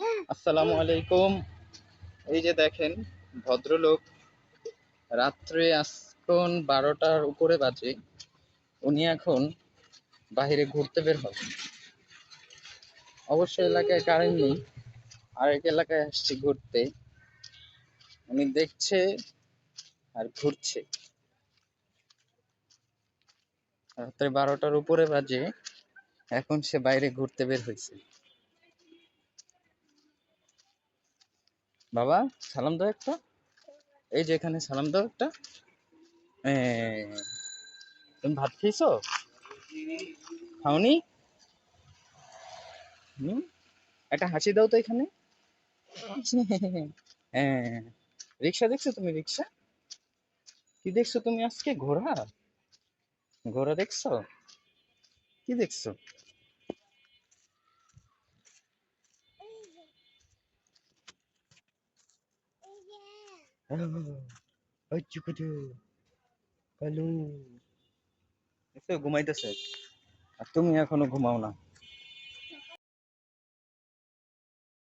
আসসালামু আলাইকুম। এই যে দেখেন, ভদ্রলোক রাত্রে এখন 12টার উপরে বাজে, উনি এখন বাহিরে ঘুরতে বের হবে। অবশ্য এলাকায় কারেন্ট নেই, আরেক এলাকায় আসছে ঘুরতে। উনি দেখছে আর ঘুরছে। রাত্রে 12টার উপরে বাজে, এখন সে বাইরে ঘুরতে বের হয়েছে। বাবা, সালাম দাও একটা। এই যে এখানে সালাম দাও একটা। তুমি ভাত খেয়েছো? খাওনি? হুম, একটা হাসি দাও তো এখানে। হ্যাঁ, রিক্সা দেখছো তুমি? রিক্সা কি দেখছো তুমি আজকে? ঘোড়া? ঘোড়া দেখছো? কি দেখছো? ওই চুকুটু কালু দেখছো ঘুমাইতেছে, আর তুমি এখনো ঘুমাও না।